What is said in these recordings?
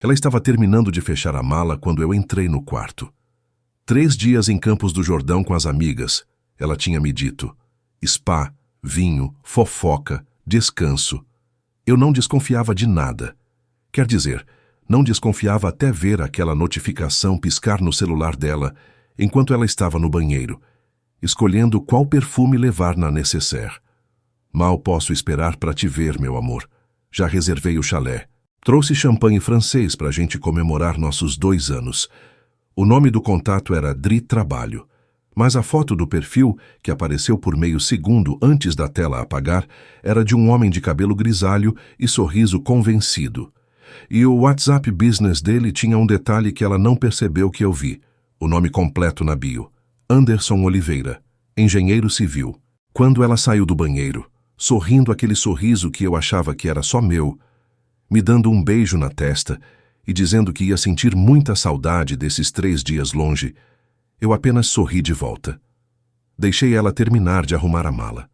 Ela estava terminando de fechar a mala quando eu entrei no quarto. 3 dias em Campos do Jordão com as amigas, ela tinha me dito. Spa, vinho, fofoca, descanso. Eu não desconfiava de nada. Quer dizer, não desconfiava até ver aquela notificação piscar no celular dela enquanto ela estava no banheiro, escolhendo qual perfume levar na nécessaire. Mal posso esperar para te ver, meu amor. Já reservei o chalé. Trouxe champanhe francês para a gente comemorar nossos 2 anos. O nome do contato era Dri Trabalho, mas a foto do perfil, que apareceu por meio segundo antes da tela apagar, era de um homem de cabelo grisalho e sorriso convencido. E o WhatsApp Business dele tinha um detalhe que ela não percebeu que eu vi. O nome completo na bio. Anderson Oliveira, engenheiro civil. Quando ela saiu do banheiro, sorrindo aquele sorriso que eu achava que era só meu, me dando um beijo na testa e dizendo que ia sentir muita saudade desses 3 dias longe, eu apenas sorri de volta. Deixei ela terminar de arrumar a mala.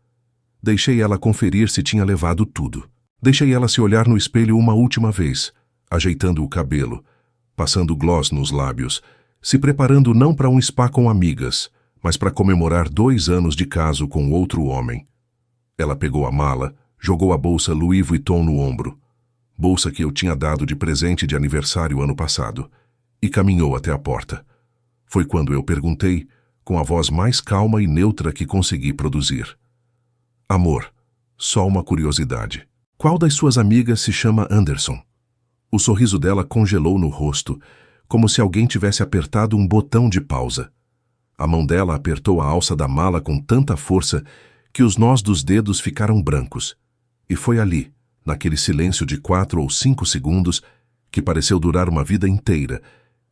Deixei ela conferir se tinha levado tudo. Deixei ela se olhar no espelho uma última vez, ajeitando o cabelo, passando gloss nos lábios, se preparando não para um spa com amigas, mas para comemorar 2 anos de caso com outro homem. Ela pegou a mala, jogou a bolsa Louis Vuitton no ombro, bolsa que eu tinha dado de presente de aniversário ano passado, e caminhou até a porta. Foi quando eu perguntei, com a voz mais calma e neutra que consegui produzir. Amor, só uma curiosidade. Qual das suas amigas se chama Anderson? O sorriso dela congelou no rosto, como se alguém tivesse apertado um botão de pausa. A mão dela apertou a alça da mala com tanta força que os nós dos dedos ficaram brancos. E foi ali, naquele silêncio de 4 ou 5 segundos, que pareceu durar uma vida inteira,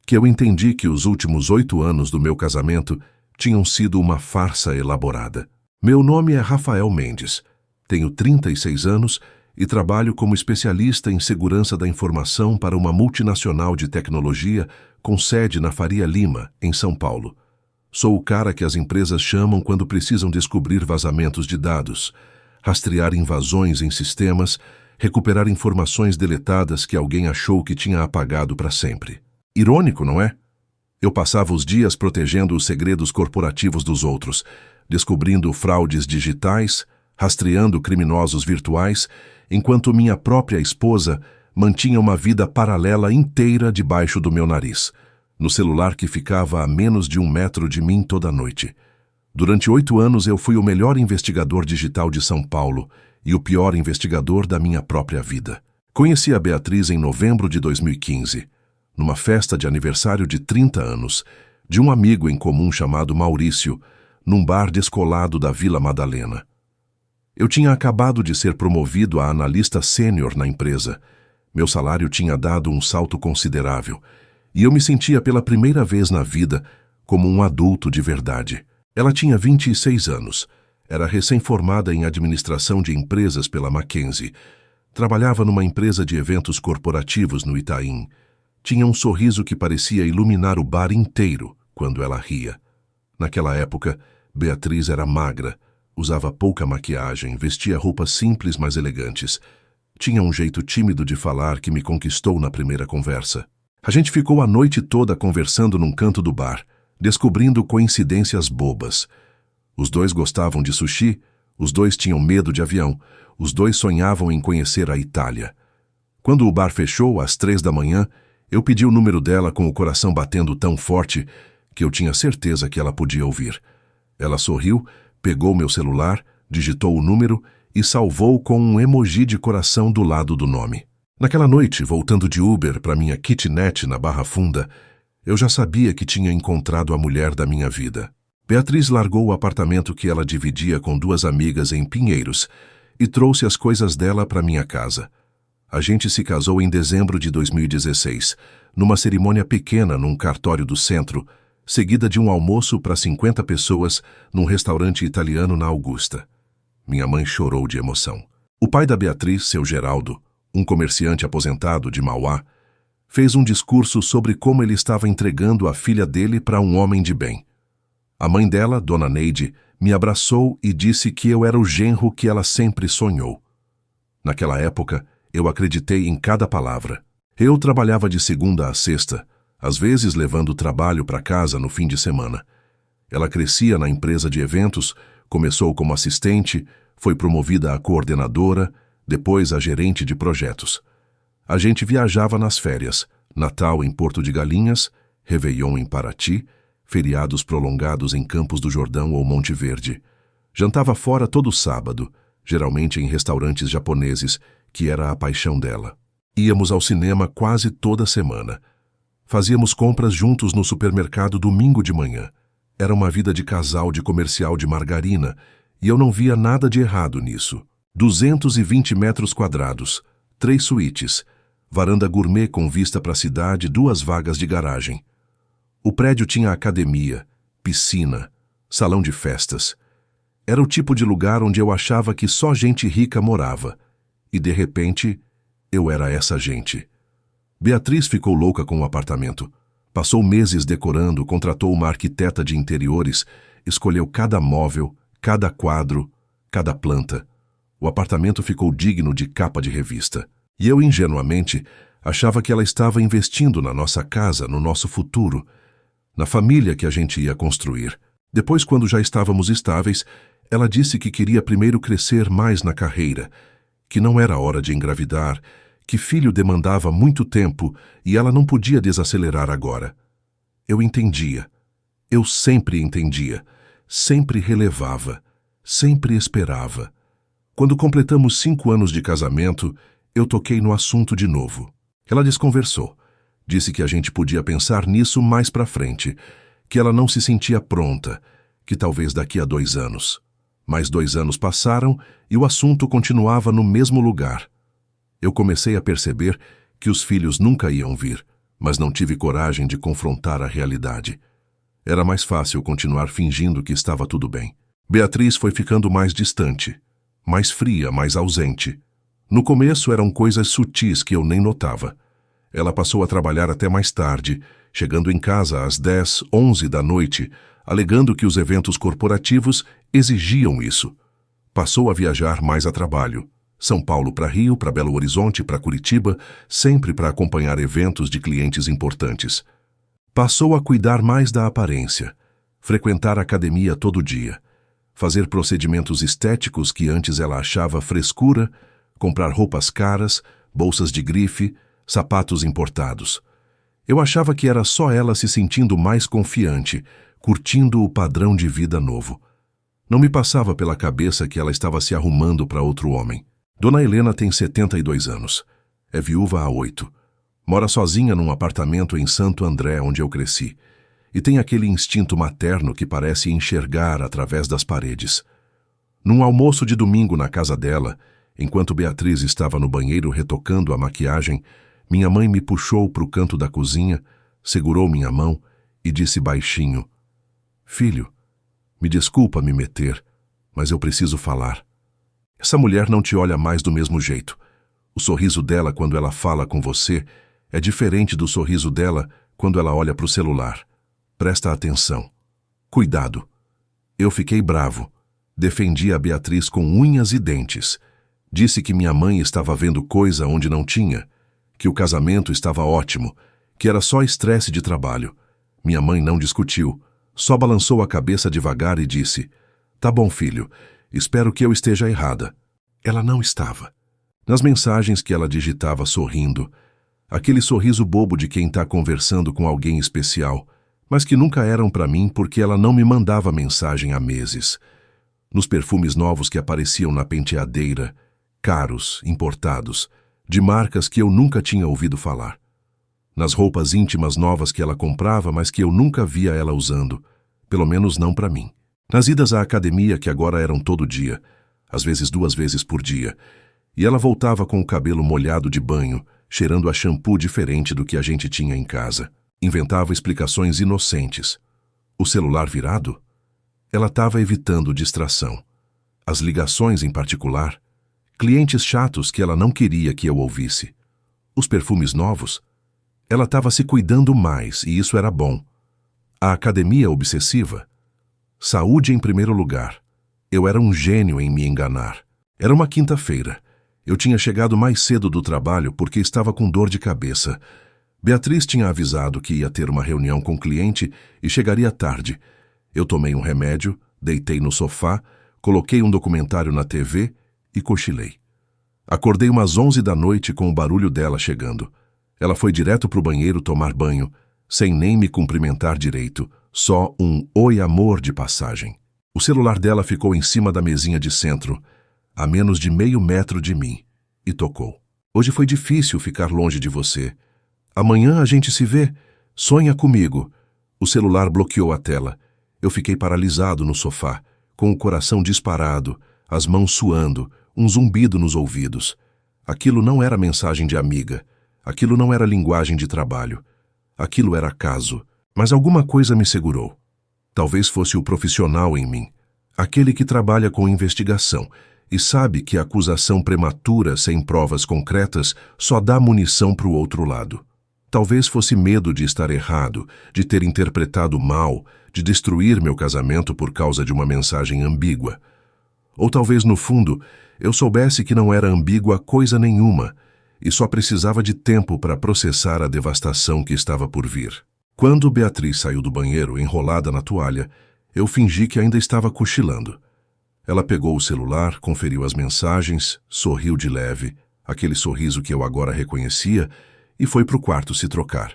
que eu entendi que os últimos 8 anos do meu casamento tinham sido uma farsa elaborada. Meu nome é Rafael Mendes, tenho 36 anos e trabalho como especialista em segurança da informação para uma multinacional de tecnologia com sede na Faria Lima, em São Paulo. Sou o cara que as empresas chamam quando precisam descobrir vazamentos de dados, rastrear invasões em sistemas, recuperar informações deletadas que alguém achou que tinha apagado para sempre. Irônico, não é? Eu passava os dias protegendo os segredos corporativos dos outros, descobrindo fraudes digitais, rastreando criminosos virtuais, enquanto minha própria esposa mantinha uma vida paralela inteira debaixo do meu nariz, no celular que ficava a menos de 1 metro de mim toda noite. Durante 8 anos eu fui o melhor investigador digital de São Paulo e o pior investigador da minha própria vida. Conheci a Beatriz em novembro de 2015, numa festa de aniversário de 30 anos, de um amigo em comum chamado Maurício, num bar descolado da Vila Madalena. Eu tinha acabado de ser promovido a analista sênior na empresa. Meu salário tinha dado um salto considerável, e eu me sentia pela primeira vez na vida como um adulto de verdade. Ela tinha 26 anos, era recém-formada em administração de empresas pela Mackenzie, trabalhava numa empresa de eventos corporativos no Itaim, tinha um sorriso que parecia iluminar o bar inteiro quando ela ria. Naquela época, Beatriz era magra, usava pouca maquiagem, vestia roupas simples mas elegantes. Tinha um jeito tímido de falar que me conquistou na primeira conversa. A gente ficou a noite toda conversando num canto do bar, descobrindo coincidências bobas. Os 2 gostavam de sushi, os 2 tinham medo de avião, os 2 sonhavam em conhecer a Itália. Quando o bar fechou, às 3 da manhã, eu pedi o número dela com o coração batendo tão forte que eu tinha certeza que ela podia ouvir. Ela sorriu, pegou meu celular, digitou o número e salvou com um emoji de coração do lado do nome. Naquela noite, voltando de Uber para minha kitnet na Barra Funda, eu já sabia que tinha encontrado a mulher da minha vida. Beatriz largou o apartamento que ela dividia com 2 amigas em Pinheiros e trouxe as coisas dela para minha casa. A gente se casou em dezembro de 2016, numa cerimônia pequena num cartório do centro, seguida de um almoço para 50 pessoas num restaurante italiano na Augusta. Minha mãe chorou de emoção. O pai da Beatriz, seu Geraldo, um comerciante aposentado de Mauá, fez um discurso sobre como ele estava entregando a filha dele para um homem de bem. A mãe dela, Dona Neide, me abraçou e disse que eu era o genro que ela sempre sonhou. Naquela época, eu acreditei em cada palavra. Eu trabalhava de segunda a sexta, às vezes levando o trabalho para casa no fim de semana. Ela crescia na empresa de eventos, começou como assistente, foi promovida a coordenadora, depois a gerente de projetos. A gente viajava nas férias, Natal em Porto de Galinhas, Réveillon em Paraty, feriados prolongados em Campos do Jordão ou Monte Verde. Jantava fora todo sábado, geralmente em restaurantes japoneses, que era a paixão dela. Íamos ao cinema quase toda semana. Fazíamos compras juntos no supermercado domingo de manhã. Era uma vida de casal de comercial de margarina, e eu não via nada de errado nisso. 220 metros quadrados, 3 suítes, varanda gourmet com vista para a cidade, 2 vagas de garagem. O prédio tinha academia, piscina, salão de festas. Era o tipo de lugar onde eu achava que só gente rica morava. E, de repente, eu era essa gente. Beatriz ficou louca com o apartamento. Passou meses decorando, contratou uma arquiteta de interiores, escolheu cada móvel, cada quadro, cada planta. O apartamento ficou digno de capa de revista. E eu, ingenuamente, achava que ela estava investindo na nossa casa, no nosso futuro, na família que a gente ia construir. Depois, quando já estávamos estáveis, ela disse que queria primeiro crescer mais na carreira, que não era hora de engravidar, que filho demandava muito tempo e ela não podia desacelerar agora. Eu entendia. Eu sempre entendia. Sempre relevava. Sempre esperava. Quando completamos 5 anos de casamento, eu toquei no assunto de novo. Ela desconversou. Disse que a gente podia pensar nisso mais pra frente, que ela não se sentia pronta, que talvez daqui a 2 anos. Mais 2 anos passaram e o assunto continuava no mesmo lugar. Eu comecei a perceber que os filhos nunca iam vir, mas não tive coragem de confrontar a realidade. Era mais fácil continuar fingindo que estava tudo bem. Beatriz foi ficando mais distante, mais fria, mais ausente. No começo eram coisas sutis que eu nem notava. Ela passou a trabalhar até mais tarde, chegando em casa às 10, 11 da noite, alegando que os eventos corporativos exigiam isso. Passou a viajar mais a trabalho. São Paulo para Rio, para Belo Horizonte, para Curitiba, sempre para acompanhar eventos de clientes importantes. Passou a cuidar mais da aparência, frequentar a academia todo dia, fazer procedimentos estéticos que antes ela achava frescura, comprar roupas caras, bolsas de grife, sapatos importados. Eu achava que era só ela se sentindo mais confiante, curtindo o padrão de vida novo. Não me passava pela cabeça que ela estava se arrumando para outro homem. Dona Helena tem 72 anos. É viúva há 8. Mora sozinha num apartamento em Santo André, onde eu cresci. E tem aquele instinto materno que parece enxergar através das paredes. Num almoço de domingo na casa dela, enquanto Beatriz estava no banheiro retocando a maquiagem, minha mãe me puxou para o canto da cozinha, segurou minha mão e disse baixinho: "Filho, me desculpa me meter, mas eu preciso falar. Essa mulher não te olha mais do mesmo jeito. O sorriso dela quando ela fala com você é diferente do sorriso dela quando ela olha para o celular. Presta atenção. Cuidado." Eu fiquei bravo. Defendi a Beatriz com unhas e dentes. Disse que minha mãe estava vendo coisa onde não tinha, que o casamento estava ótimo, que era só estresse de trabalho. Minha mãe não discutiu, só balançou a cabeça devagar e disse: "Tá bom, filho, espero que eu esteja errada." Ela não estava. Nas mensagens que ela digitava sorrindo, aquele sorriso bobo de quem está conversando com alguém especial, mas que nunca eram para mim porque ela não me mandava mensagem há meses. Nos perfumes novos que apareciam na penteadeira, caros, importados, de marcas que eu nunca tinha ouvido falar. Nas roupas íntimas novas que ela comprava, mas que eu nunca via ela usando, pelo menos não para mim. Nas idas à academia, que agora eram todo dia, às vezes 2 vezes por dia, e ela voltava com o cabelo molhado de banho, cheirando a shampoo diferente do que a gente tinha em casa. Inventava explicações inocentes. O celular virado? Ela estava evitando distração. As ligações em particular. Clientes chatos que ela não queria que eu ouvisse. Os perfumes novos. Ela estava se cuidando mais e isso era bom. A academia obsessiva. Saúde em primeiro lugar. Eu era um gênio em me enganar. Era uma quinta-feira. Eu tinha chegado mais cedo do trabalho porque estava com dor de cabeça. Beatriz tinha avisado que ia ter uma reunião com o cliente e chegaria tarde. Eu tomei um remédio, deitei no sofá, coloquei um documentário na TV e cochilei. Acordei umas 11 da noite com o barulho dela chegando. Ela foi direto para o banheiro tomar banho, sem nem me cumprimentar direito, só um "Oi, amor" de passagem. O celular dela ficou em cima da mesinha de centro, a menos de meio metro de mim, e tocou. Hoje foi difícil ficar longe de você. Amanhã a gente se vê. Sonha comigo. O celular bloqueou a tela. Eu fiquei paralisado no sofá, com o coração disparado, as mãos suando, um zumbido nos ouvidos. Aquilo não era mensagem de amiga. Aquilo não era linguagem de trabalho. Aquilo era caso. Mas alguma coisa me segurou. Talvez fosse o profissional em mim, aquele que trabalha com investigação e sabe que a acusação prematura sem provas concretas só dá munição para o outro lado. Talvez fosse medo de estar errado, de ter interpretado mal, de destruir meu casamento por causa de uma mensagem ambígua. Ou talvez, no fundo, eu soubesse que não era ambígua coisa nenhuma e só precisava de tempo para processar a devastação que estava por vir. Quando Beatriz saiu do banheiro enrolada na toalha, eu fingi que ainda estava cochilando. Ela pegou o celular, conferiu as mensagens, sorriu de leve, aquele sorriso que eu agora reconhecia, e foi para o quarto se trocar.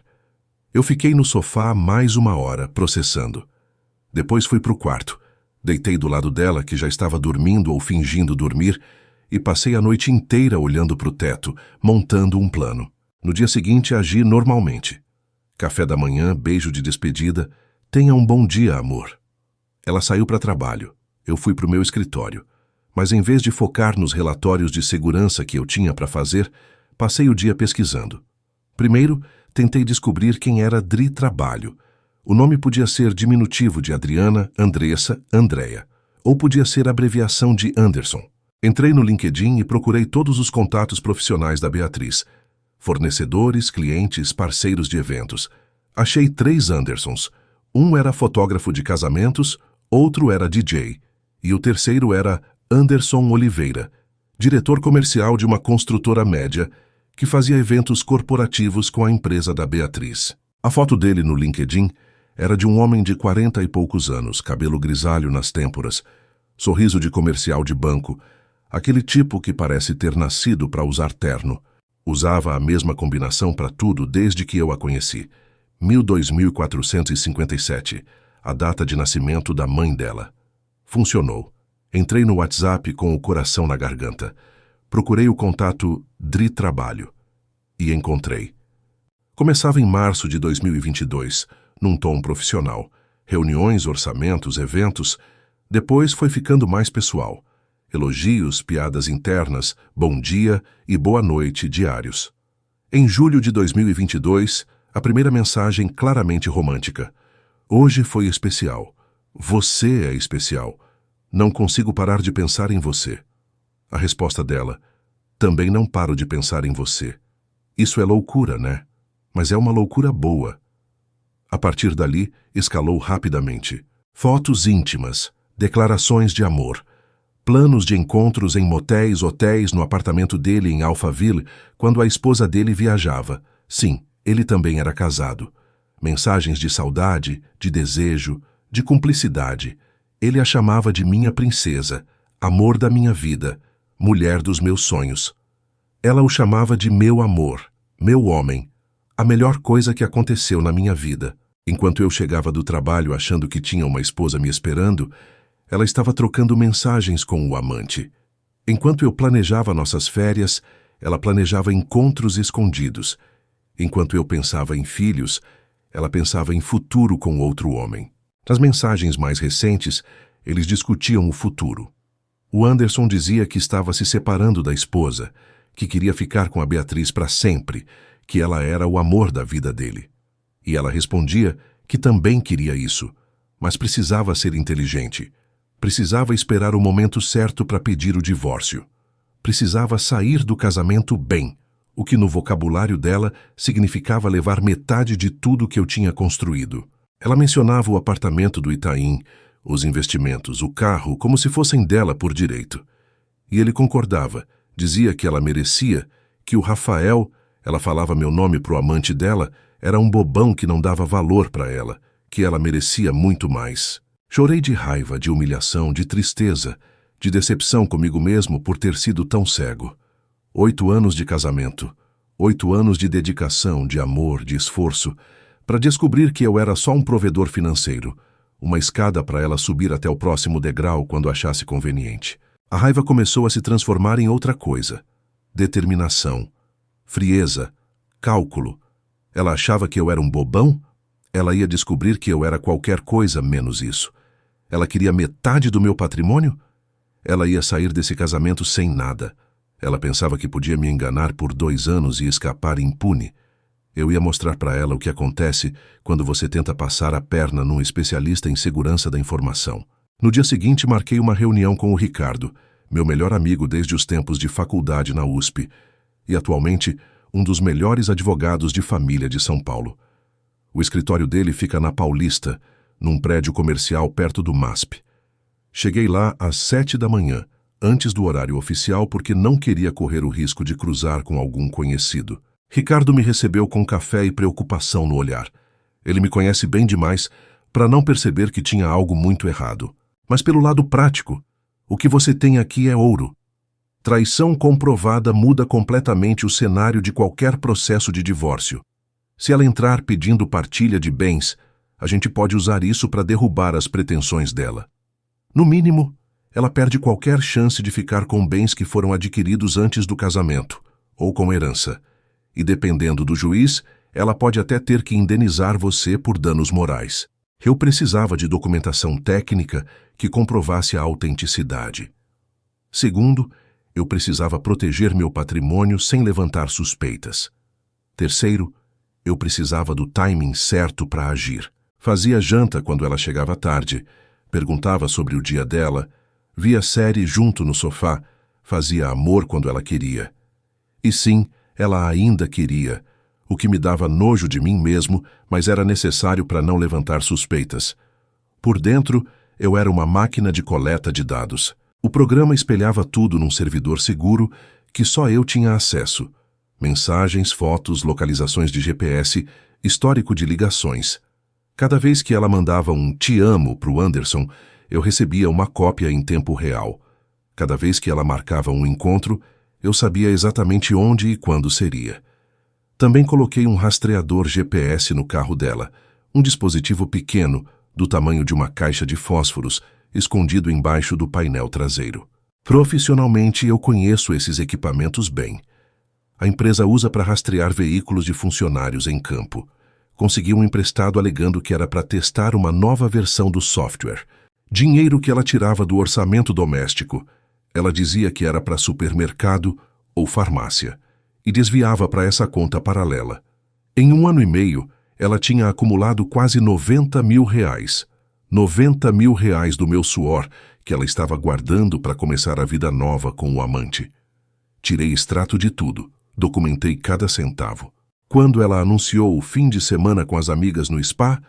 Eu fiquei no sofá mais uma hora, processando. Depois fui para o quarto. Deitei do lado dela, que já estava dormindo ou fingindo dormir, e passei a noite inteira olhando para o teto, montando um plano. No dia seguinte, agi normalmente. Café da manhã, beijo de despedida. Tenha um bom dia, amor. Ela saiu para trabalho. Eu fui para o meu escritório. Mas em vez de focar nos relatórios de segurança que eu tinha para fazer, passei o dia pesquisando. Primeiro, tentei descobrir quem era Dri Trabalho. O nome podia ser diminutivo de Adriana, Andressa, Andréia. Ou podia ser abreviação de Anderson. Entrei no LinkedIn e procurei todos os contatos profissionais da Beatriz. Fornecedores, clientes, parceiros de eventos. Achei 3 Andersons. Um era fotógrafo de casamentos, outro era DJ. E o terceiro era Anderson Oliveira, diretor comercial de uma construtora média, que fazia eventos corporativos com a empresa da Beatriz. A foto dele no LinkedIn era de um homem de 40 e poucos anos, cabelo grisalho nas têmporas, sorriso de comercial de banco, aquele tipo que parece ter nascido para usar terno. Usava a mesma combinação para tudo desde que eu a conheci. 2457, a data de nascimento da mãe dela. Funcionou. Entrei no WhatsApp com o coração na garganta. Procurei o contato Dri Trabalho e encontrei. Começava em março de 2022, num tom profissional. Reuniões, orçamentos, eventos. Depois foi ficando mais pessoal. Elogios, piadas internas, bom dia e boa noite diários. Em julho de 2022, a primeira mensagem claramente romântica. Hoje foi especial. Você é especial. Não consigo parar de pensar em você. A resposta dela. Também não paro de pensar em você. Isso é loucura, né? Mas é uma loucura boa. A partir dali, escalou rapidamente. Fotos íntimas, declarações de amor, planos de encontros em motéis, hotéis, no apartamento dele em Alphaville, quando a esposa dele viajava. Sim, ele também era casado. Mensagens de saudade, de desejo, de cumplicidade. Ele a chamava de minha princesa, amor da minha vida, mulher dos meus sonhos. Ela o chamava de meu amor, meu homem, a melhor coisa que aconteceu na minha vida. Enquanto eu chegava do trabalho achando que tinha uma esposa me esperando, ela estava trocando mensagens com o amante. Enquanto eu planejava nossas férias, ela planejava encontros escondidos. Enquanto eu pensava em filhos, ela pensava em futuro com outro homem. Nas mensagens mais recentes, eles discutiam o futuro. O Anderson dizia que estava se separando da esposa, que queria ficar com a Beatriz para sempre, que ela era o amor da vida dele. E ela respondia que também queria isso, mas precisava ser inteligente. Precisava esperar o momento certo para pedir o divórcio. Precisava sair do casamento bem, o que no vocabulário dela significava levar metade de tudo que eu tinha construído. Ela mencionava o apartamento do Itaim, os investimentos, o carro, como se fossem dela por direito. E ele concordava, Dizia que ela merecia, que o Rafael, ela falava meu nome pro amante dela, era um bobão que não dava valor para ela, que ela merecia muito mais. Chorei de raiva, de humilhação, de tristeza, de decepção comigo mesmo por ter sido tão cego. 8 anos de casamento, 8 anos de dedicação, de amor, de esforço, para descobrir que eu era só um provedor financeiro, uma escada para ela subir até o próximo degrau quando achasse conveniente. A raiva começou a se transformar em outra coisa. Determinação, frieza, cálculo. Ela achava que eu era um bobão? Ela ia descobrir que eu era qualquer coisa menos isso. Ela queria metade do meu patrimônio? Ela ia sair desse casamento sem nada. Ela pensava que podia me enganar por 2 anos e escapar impune. Eu ia mostrar para ela o que acontece quando você tenta passar a perna num especialista em segurança da informação. No dia seguinte, marquei uma reunião com o Ricardo, meu melhor amigo desde os tempos de faculdade na USP, e atualmente um dos melhores advogados de família de São Paulo. O escritório dele fica na Paulista, num prédio comercial perto do MASP. Cheguei lá às 7 da manhã, antes do horário oficial, porque não queria correr o risco de cruzar com algum conhecido. Ricardo me recebeu com café e preocupação no olhar. Ele me conhece bem demais para não perceber que tinha algo muito errado. Mas pelo lado prático, o que você tem aqui é ouro. Traição comprovada muda completamente o cenário de qualquer processo de divórcio. Se ela entrar pedindo partilha de bens, a gente pode usar isso para derrubar as pretensões dela. No mínimo, ela perde qualquer chance de ficar com bens que foram adquiridos antes do casamento, ou com herança. E dependendo do juiz, ela pode até ter que indenizar você por danos morais. Eu precisava de documentação técnica que comprovasse a autenticidade. Segundo, eu precisava proteger meu patrimônio sem levantar suspeitas. Terceiro, eu precisava do timing certo para agir. Fazia janta quando ela chegava tarde, perguntava sobre o dia dela, via série junto no sofá, fazia amor quando ela queria. E sim, ela ainda queria, o que me dava nojo de mim mesmo, mas era necessário para não levantar suspeitas. Por dentro, eu era uma máquina de coleta de dados. O programa espelhava tudo num servidor seguro que só eu tinha acesso. Mensagens, fotos, localizações de GPS, histórico de ligações. Cada vez que ela mandava um "te amo" para o Anderson, eu recebia uma cópia em tempo real. Cada vez que ela marcava um encontro, eu sabia exatamente onde e quando seria. Também coloquei um rastreador GPS no carro dela, um dispositivo pequeno, do tamanho de uma caixa de fósforos, escondido embaixo do painel traseiro. Profissionalmente, eu conheço esses equipamentos bem. A empresa usa para rastrear veículos de funcionários em campo. Consegui um emprestado alegando que era para testar uma nova versão do software. Dinheiro que ela tirava do orçamento doméstico. Ela dizia que era para supermercado ou farmácia, e desviava para essa conta paralela. Em 1 ano e meio, ela tinha acumulado quase R$90 mil. R$90 mil do meu suor que ela estava guardando para começar a vida nova com o amante. Tirei extrato de tudo, documentei cada centavo. Quando ela anunciou o fim de semana com as amigas no spa,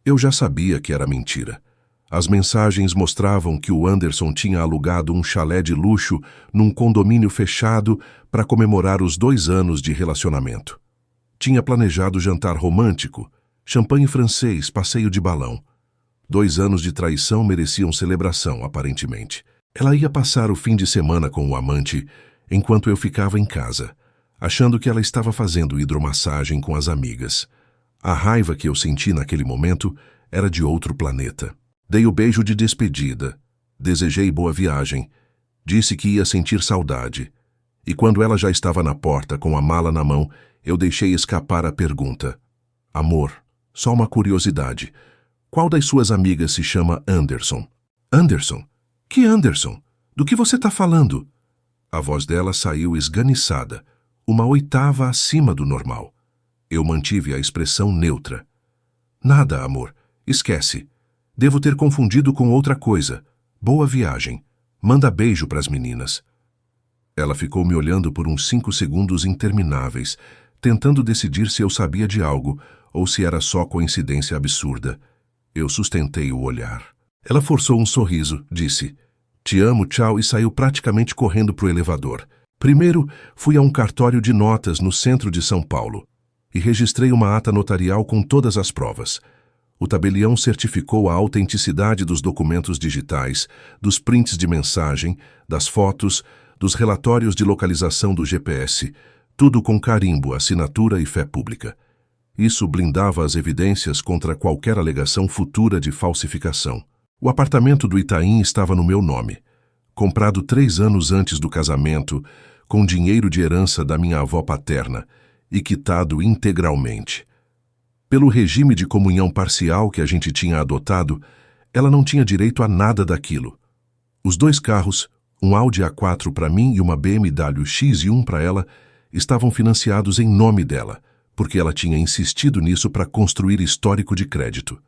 eu já sabia que era mentira. As mensagens mostravam que o Anderson tinha alugado um chalé de luxo num condomínio fechado para comemorar os 2 anos de relacionamento. Tinha planejado jantar romântico, champanhe francês, passeio de balão. 2 anos de traição mereciam celebração, aparentemente. Ela ia passar o fim de semana com o amante, enquanto eu ficava em casa, achando que ela estava fazendo hidromassagem com as amigas. A raiva que eu senti naquele momento era de outro planeta. Dei o beijo de despedida, desejei boa viagem, disse que ia sentir saudade. E quando ela já estava na porta com a mala na mão, eu deixei escapar a pergunta. Amor, só uma curiosidade. Qual das suas amigas se chama Anderson? Anderson? Que Anderson? Do que você está falando? A voz dela saiu esganiçada, uma oitava acima do normal. Eu mantive a expressão neutra. Nada, amor. Esquece. Devo ter confundido com outra coisa. Boa viagem. Manda beijo para as meninas. Ela ficou me olhando por uns 5 segundos intermináveis, tentando decidir se eu sabia de algo ou se era só coincidência absurda. Eu sustentei o olhar. Ela forçou um sorriso, disse: "Te amo, tchau", e saiu praticamente correndo para o elevador. Primeiro, fui a um cartório de notas no centro de São Paulo e registrei uma ata notarial com todas as provas. O tabelião certificou a autenticidade dos documentos digitais, dos prints de mensagem, das fotos, dos relatórios de localização do GPS, tudo com carimbo, assinatura e fé pública. Isso blindava as evidências contra qualquer alegação futura de falsificação. O apartamento do Itaim estava no meu nome, comprado 3 anos antes do casamento, com dinheiro de herança da minha avó paterna e quitado integralmente. Pelo regime de comunhão parcial que a gente tinha adotado, ela não tinha direito a nada daquilo. Os 2 carros, um Audi A4 para mim e uma BMW X1 para ela, estavam financiados em nome dela, porque ela tinha insistido nisso para construir histórico de crédito.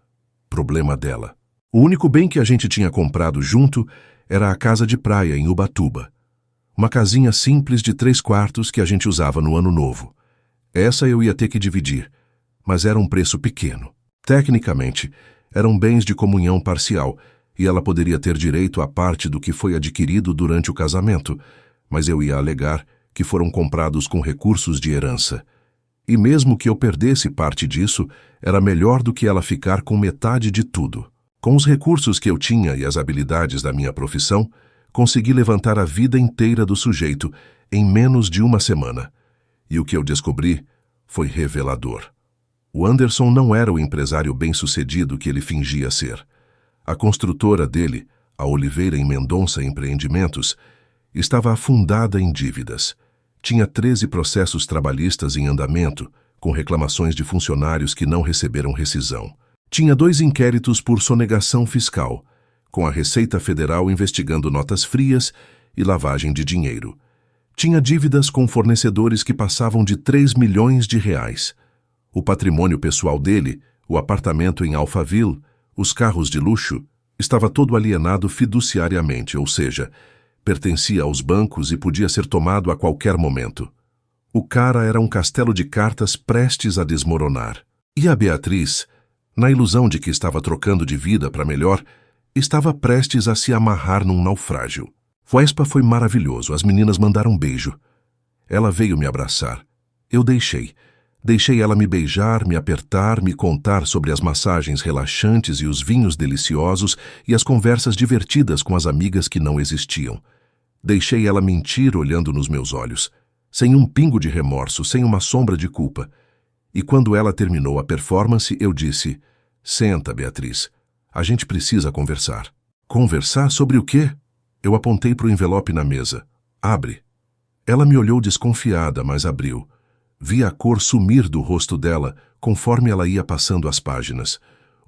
Problema dela. O único bem que a gente tinha comprado junto era a casa de praia em Ubatuba. Uma casinha simples de 3 quartos que a gente usava no Ano Novo. Essa eu ia ter que dividir, mas era um preço pequeno. Tecnicamente, eram bens de comunhão parcial e ela poderia ter direito à parte do que foi adquirido durante o casamento, mas eu ia alegar que foram comprados com recursos de herança. E mesmo que eu perdesse parte disso, era melhor do que ela ficar com metade de tudo. Com os recursos que eu tinha e as habilidades da minha profissão, consegui levantar a vida inteira do sujeito em menos de 1 semana. E o que eu descobri foi revelador. O Anderson não era o empresário bem-sucedido que ele fingia ser. A construtora dele, a Oliveira em Mendonça Empreendimentos, estava afundada em dívidas. Tinha 13 processos trabalhistas em andamento, com reclamações de funcionários que não receberam rescisão. Tinha 2 inquéritos por sonegação fiscal, com a Receita Federal investigando notas frias e lavagem de dinheiro. Tinha dívidas com fornecedores que passavam de 3 milhões de reais. O patrimônio pessoal dele, o apartamento em Alphaville, os carros de luxo, estava todo alienado fiduciariamente, ou seja, pertencia aos bancos e podia ser tomado a qualquer momento. O cara era um castelo de cartas prestes a desmoronar. E a Beatriz, na ilusão de que estava trocando de vida para melhor, estava prestes a se amarrar num naufrágio. Fuespa foi maravilhoso, as meninas mandaram beijo. Ela veio me abraçar. Eu deixei. Deixei ela me beijar, me apertar, me contar sobre as massagens relaxantes e os vinhos deliciosos e as conversas divertidas com as amigas que não existiam. Deixei ela mentir olhando nos meus olhos, sem um pingo de remorso, sem uma sombra de culpa. E quando ela terminou a performance, eu disse: "Senta, Beatriz. A gente precisa conversar." "Conversar sobre o quê?" Eu apontei para o envelope na mesa. "Abre." Ela me olhou desconfiada, mas abriu. Vi a cor sumir do rosto dela conforme ela ia passando as páginas.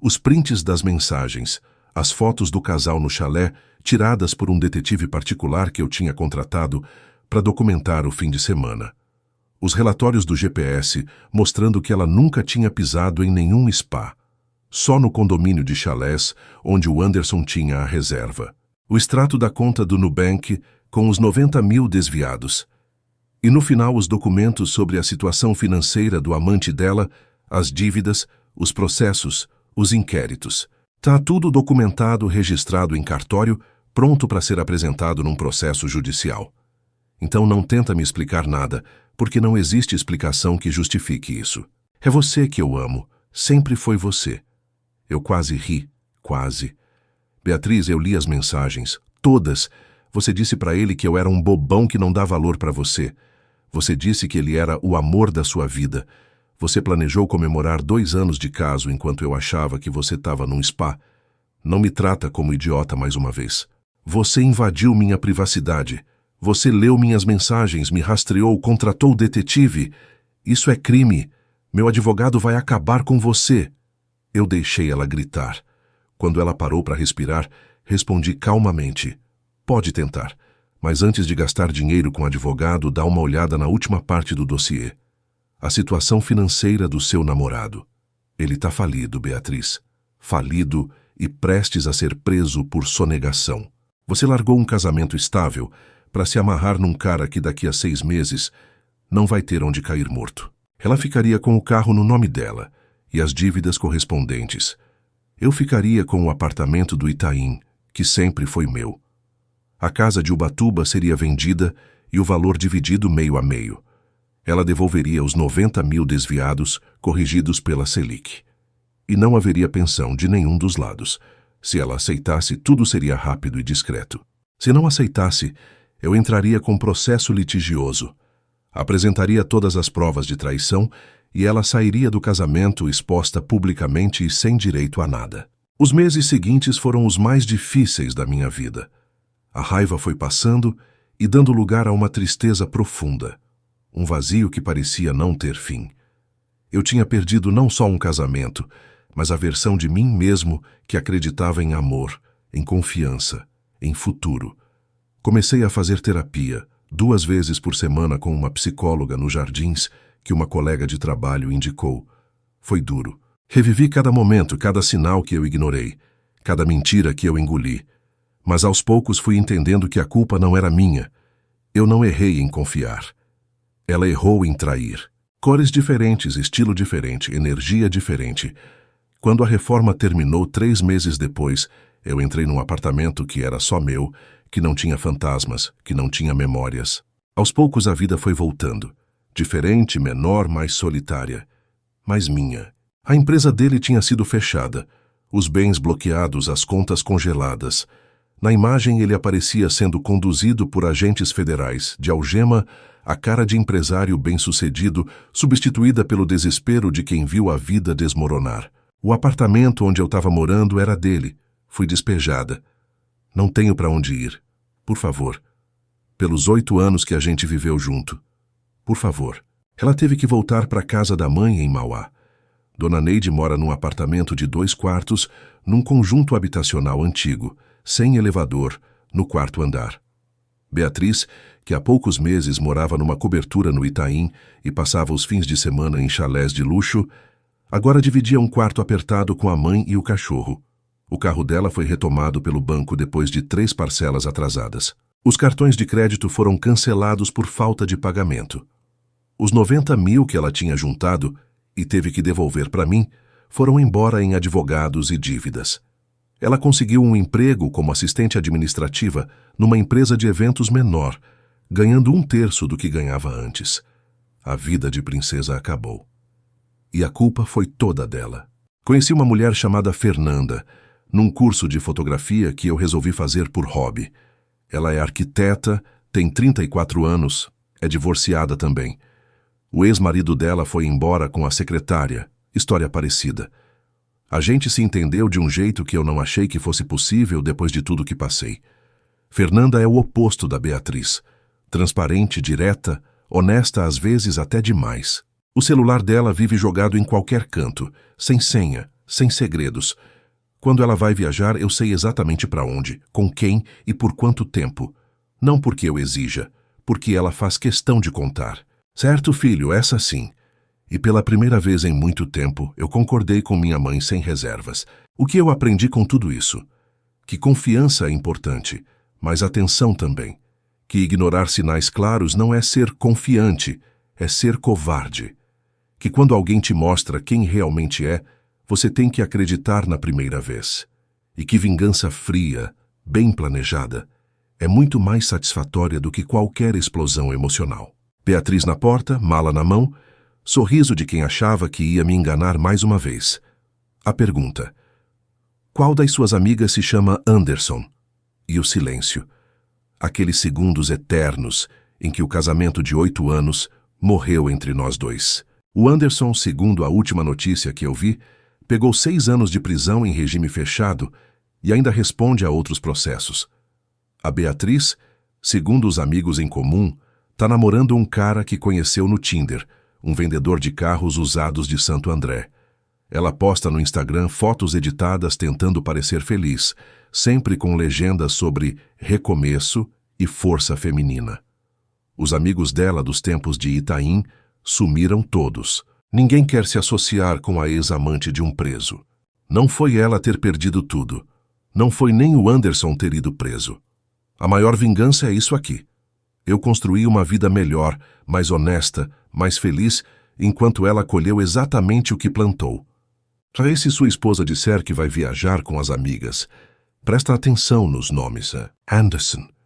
Os prints das mensagens, as fotos do casal no chalé, tiradas por um detetive particular que eu tinha contratado para documentar o fim de semana. Os relatórios do GPS mostrando que ela nunca tinha pisado em nenhum spa. Só no condomínio de chalés, onde o Anderson tinha a reserva. O extrato da conta do Nubank com os 90 mil desviados. E no final os documentos sobre a situação financeira do amante dela, as dívidas, os processos, os inquéritos. Tá tudo documentado, registrado em cartório, pronto para ser apresentado num processo judicial. Então não tenta me explicar nada, porque não existe explicação que justifique isso. É você que eu amo, sempre foi você. Eu quase ri, quase. Beatriz, eu li as mensagens, todas. Você disse para ele que eu era um bobão que não dá valor para você. Você disse que ele era o amor da sua vida. Você planejou comemorar 2 anos de caso enquanto eu achava que você estava num spa. Não me trata como idiota mais uma vez. Você invadiu minha privacidade. Você leu minhas mensagens, me rastreou, contratou o detetive. Isso é crime. Meu advogado vai acabar com você. Eu deixei ela gritar. Quando ela parou para respirar, respondi calmamente: "Pode tentar. Mas antes de gastar dinheiro com advogado, dá uma olhada na última parte do dossiê. A situação financeira do seu namorado. Ele tá falido, Beatriz. Falido e prestes a ser preso por sonegação. Você largou um casamento estável para se amarrar num cara que daqui a 6 meses não vai ter onde cair morto. Ela ficaria com o carro no nome dela e as dívidas correspondentes. Eu ficaria com o apartamento do Itaim, que sempre foi meu. A casa de Ubatuba seria vendida e o valor dividido meio a meio. Ela devolveria os 90 mil desviados, corrigidos pela Selic. E não haveria pensão de nenhum dos lados. Se ela aceitasse, tudo seria rápido e discreto. Se não aceitasse, eu entraria com processo litigioso. Apresentaria todas as provas de traição e ela sairia do casamento exposta publicamente e sem direito a nada. Os meses seguintes foram os mais difíceis da minha vida. A raiva foi passando e dando lugar a uma tristeza profunda, um vazio que parecia não ter fim. Eu tinha perdido não só um casamento, mas a versão de mim mesmo que acreditava em amor, em confiança, em futuro. Comecei a fazer terapia, 2 vezes por semana com uma psicóloga nos Jardins que uma colega de trabalho indicou. Foi duro. Revivi cada momento, cada sinal que eu ignorei, cada mentira que eu engoli. Mas aos poucos fui entendendo que a culpa não era minha. Eu não errei em confiar. Ela errou em trair. Cores diferentes, estilo diferente, energia diferente. Quando a reforma terminou 3 meses depois, eu entrei num apartamento que era só meu, que não tinha fantasmas, que não tinha memórias. Aos poucos a vida foi voltando. Diferente, menor, mais solitária. Mas minha. A empresa dele tinha sido fechada. Os bens bloqueados, as contas congeladas. Na imagem ele aparecia sendo conduzido por agentes federais, de algema, a cara de empresário bem-sucedido, substituída pelo desespero de quem viu a vida desmoronar. O apartamento onde eu estava morando era dele. Fui despejada. Não tenho para onde ir. Por favor. Pelos 8 anos que a gente viveu junto. Por favor. Ela teve que voltar para a casa da mãe em Mauá. Dona Neide mora num apartamento de 2 quartos, num conjunto habitacional antigo, sem elevador, no 4º andar. Beatriz, que há poucos meses morava numa cobertura no Itaim e passava os fins de semana em chalés de luxo, agora dividia um quarto apertado com a mãe e o cachorro. O carro dela foi retomado pelo banco depois de 3 parcelas atrasadas. Os cartões de crédito foram cancelados por falta de pagamento. Os 90 mil que ela tinha juntado e teve que devolver para mim foram embora em advogados e dívidas. Ela conseguiu um emprego como assistente administrativa numa empresa de eventos menor, ganhando 1/3 do que ganhava antes. A vida de princesa acabou. E a culpa foi toda dela. Conheci uma mulher chamada Fernanda, num curso de fotografia que eu resolvi fazer por hobby. Ela é arquiteta, tem 34 anos, é divorciada também. O ex-marido dela foi embora com a secretária, história parecida. A gente se entendeu de um jeito que eu não achei que fosse possível depois de tudo que passei. Fernanda é o oposto da Beatriz. Transparente, direta, honesta às vezes até demais. O celular dela vive jogado em qualquer canto, sem senha, sem segredos. Quando ela vai viajar, eu sei exatamente para onde, com quem e por quanto tempo. Não porque eu exija, porque ela faz questão de contar. Certo, filho, essa sim. E pela primeira vez em muito tempo, eu concordei com minha mãe sem reservas. O que eu aprendi com tudo isso? Que confiança é importante, mas atenção também. Que ignorar sinais claros não é ser confiante, é ser covarde. Que quando alguém te mostra quem realmente é, você tem que acreditar na primeira vez. E que vingança fria, bem planejada, é muito mais satisfatória do que qualquer explosão emocional. Beatriz na porta, mala na mão, sorriso de quem achava que ia me enganar mais uma vez. A pergunta: qual das suas amigas se chama Anderson? E o silêncio. Aqueles segundos eternos em que o casamento de 8 anos morreu entre nós dois. O Anderson, segundo a última notícia que eu vi, pegou 6 anos de prisão em regime fechado e ainda responde a outros processos. A Beatriz, segundo os amigos em comum, está namorando um cara que conheceu no Tinder, um vendedor de carros usados de Santo André. Ela posta no Instagram fotos editadas tentando parecer feliz, sempre com legendas sobre recomeço e força feminina. Os amigos dela dos tempos de Itaim sumiram todos. Ninguém quer se associar com a ex-amante de um preso. Não foi ela ter perdido tudo. Não foi nem o Anderson ter ido preso. A maior vingança é isso aqui. Eu construí uma vida melhor, mais honesta, mais feliz, enquanto ela colheu exatamente o que plantou. Para se sua esposa disser que vai viajar com as amigas, presta atenção nos nomes. Anderson,